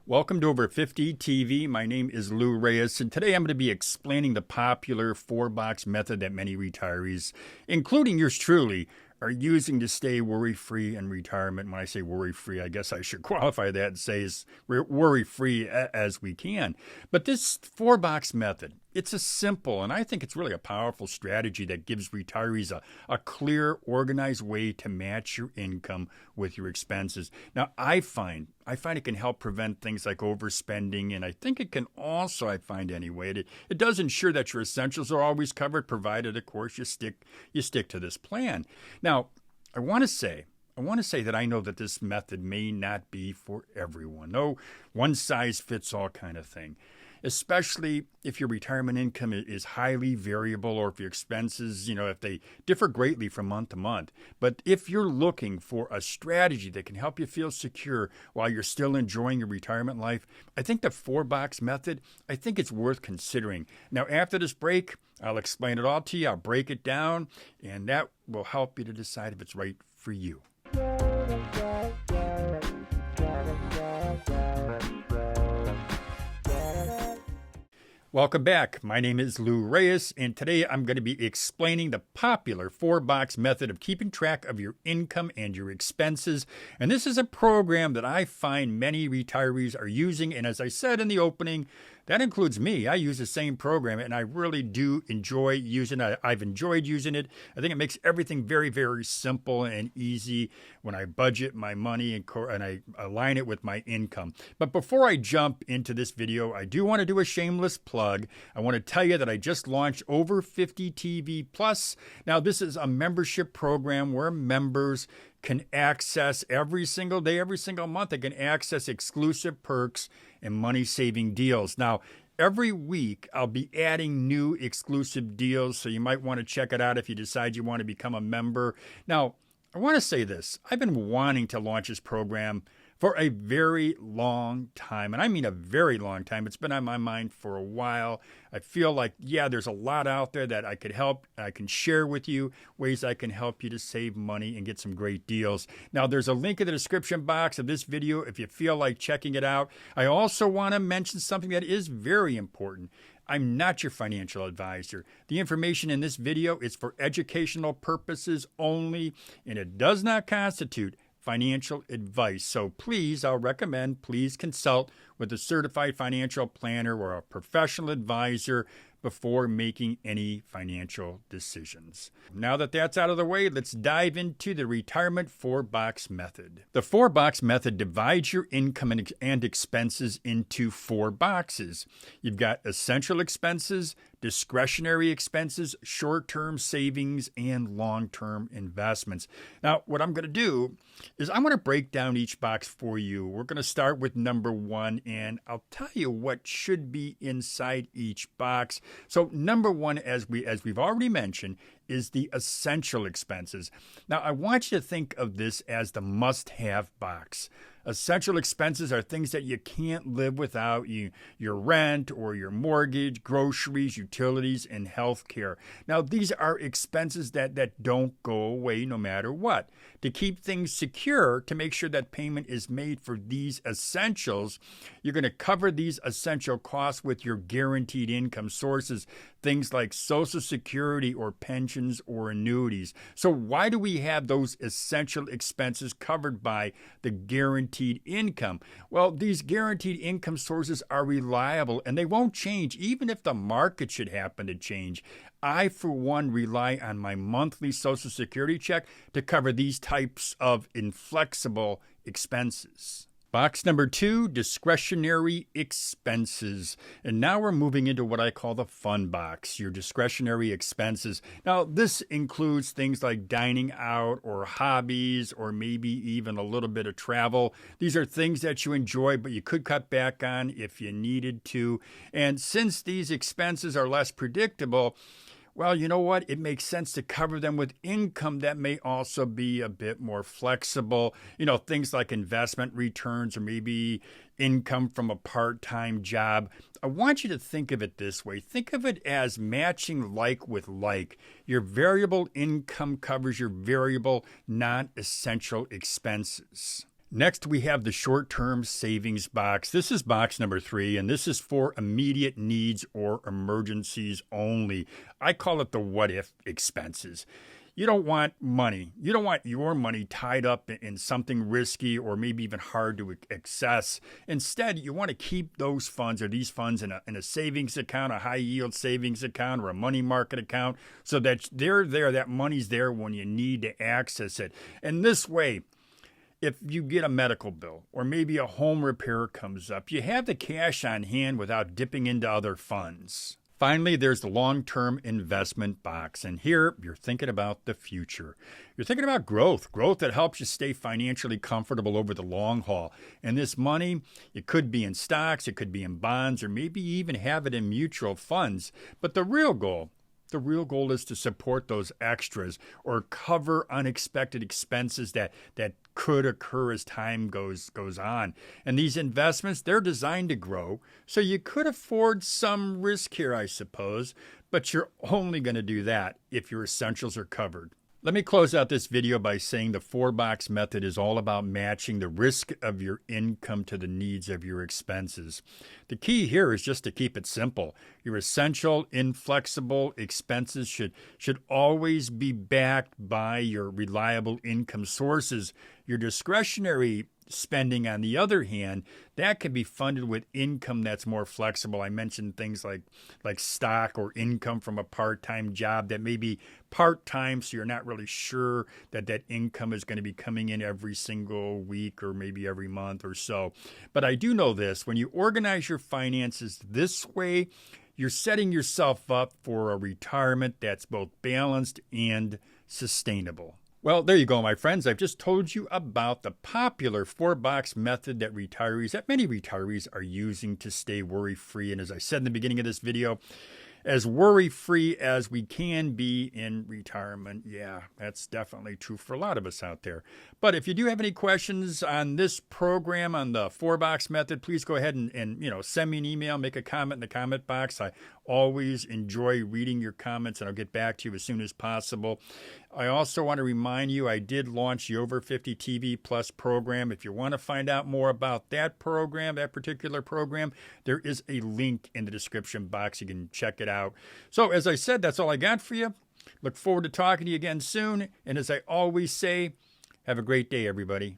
Welcome to Over 50 TV. My name is Lou Reyes, and today I'm going to be explaining the popular four-box method that many retirees, including yours truly, are using to stay worry-free in retirement. When I say worry-free, I guess I should qualify that and say as worry-free as we can. But this four-box method, it's a simple, and I think it's really a powerful strategy that gives retirees a clear, organized way to match your income with your expenses. Now, I find it can help prevent things like overspending, and I think it can also, I find anyway, it does ensure that your essentials are always covered, provided, of course, you stick to this plan. Now, I want to say that I know that this method may not be for everyone. No one size fits all kind of thing, especially if your retirement income is highly variable or if your expenses, if they differ greatly from month to month. But if you're looking for a strategy that can help you feel secure while you're still enjoying your retirement life, I think the four-box method, I think it's worth considering. Now, after this break, I'll explain it all to you. I'll break it down, and that will help you to decide if it's right for you. Welcome back. My name is Lou Reyes, and today I'm going to be explaining the popular four-box method of keeping track of your income and your expenses. And this is a program that I find many retirees are using, and as I said in the opening, that includes me. I use the same program, and I really do enjoy using it. I've enjoyed using it. I think it makes everything very, very simple and easy when I budget my money and I align it with my income. But before I jump into this video, I do want to do a shameless plug. I want to tell you that I just launched Over 50 TV Plus. Now, this is a membership program where members can access every single day, every single month. They can access exclusive perks and money-saving deals. Now, every week, I'll be adding new exclusive deals, so you might want to check it out if you decide you want to become a member. Now, I want to say this. I've been wanting to launch this program for a very long time, and I mean a very long time. It's been on my mind for a while. I feel like, there's a lot out there that I could help. I can share with you ways I can help you to save money and get some great deals. Now, there's a link in the description box of this video if you feel like checking it out. I also want to mention something that is very important. I'm not your financial advisor. The information in this video is for educational purposes only, and it does not constitute financial advice. So please, I'll recommend, please consult with a certified financial planner or a professional advisor before making any financial decisions. Now that that's out of the way, let's dive into the retirement four-box method. The four-box method divides your income and expenses into four boxes. You've got essential expenses, discretionary expenses, short-term savings, and long-term investments. Now, what I'm going to do is I'm going to break down each box for you. We're going to start with number one, and I'll tell you what should be inside each box. So number one, as we've already mentioned, is the essential expenses. Now, I want you to think of this as the must-have box. Essential expenses are things that you can't live without, your rent or your mortgage, groceries, utilities, and health care. Now, these are expenses that don't go away no matter what. To keep things secure, to make sure that payment is made for these essentials, you're going to cover these essential costs with your guaranteed income sources, things like Social Security or pensions or annuities. So why do we have those essential expenses covered by the guaranteed income? Well, these guaranteed income sources are reliable and they won't change even if the market should happen to change. I, for one, rely on my monthly Social Security check to cover these types of inflexible expenses. Box number two, discretionary expenses. And now we're moving into what I call the fun box, your discretionary expenses. Now, this includes things like dining out or hobbies or maybe even a little bit of travel. These are things that you enjoy, but you could cut back on if you needed to. And since these expenses are less predictable, well, you know what? It makes sense to cover them with income that may also be a bit more flexible. Things like investment returns or maybe income from a part-time job. I want you to think of it this way. Think of it as matching like with like. Your variable income covers your variable non-essential expenses. Next, we have the short-term savings box. This is box number 3, and this is for immediate needs or emergencies only. I call it the what-if expenses. You don't want money. You don't want your money tied up in something risky or maybe even hard to access. Instead, you want to keep those funds or these funds in a savings account, a high-yield savings account or a money market account, so that they're there, that money's there when you need to access it. And this way, if you get a medical bill or maybe a home repair comes up, you have the cash on hand without dipping into other funds. Finally, there's the long-term investment box, and here you're thinking about the future. You're thinking about growth that helps you stay financially comfortable over the long haul. And this money, it could be in stocks, it could be in bonds, or maybe even have it in mutual funds. But the real goal is to support those extras or cover unexpected expenses that could occur as time goes on. And these investments, they're designed to grow, so you could afford some risk here, I suppose, but you're only going to do that if your essentials are covered. Let me close out this video by saying the 4-box method is all about matching the risk of your income to the needs of your expenses. The key here is just to keep it simple. Your essential, inflexible expenses should always be backed by your reliable income sources. Your discretionary spending, on the other hand, that can be funded with income that's more flexible. I mentioned things like stock or income from a part-time job that may be part-time, so you're not really sure that income is going to be coming in every single week or maybe every month or so. But I do know this: when you organize your finances this way, you're setting yourself up for a retirement that's both balanced and sustainable. Well, there you go, my friends. I've just told you about the popular 4-box method that many retirees are using to stay worry-free. And as I said in the beginning of this video, as worry-free as we can be in retirement. Yeah, that's definitely true for a lot of us out there. But if you do have any questions on this program, on the 4-box method, please go ahead and send me an email, make a comment in the comment box. I always enjoy reading your comments, and I'll get back to you as soon as possible. I also want to remind you, I did launch the Over 50 TV Plus program. If you want to find out more about that program, that particular program, there is a link in the description box. You can check it out. So as I said, that's all I got for you. Look forward to talking to you again soon. And as I always say, have a great day, everybody.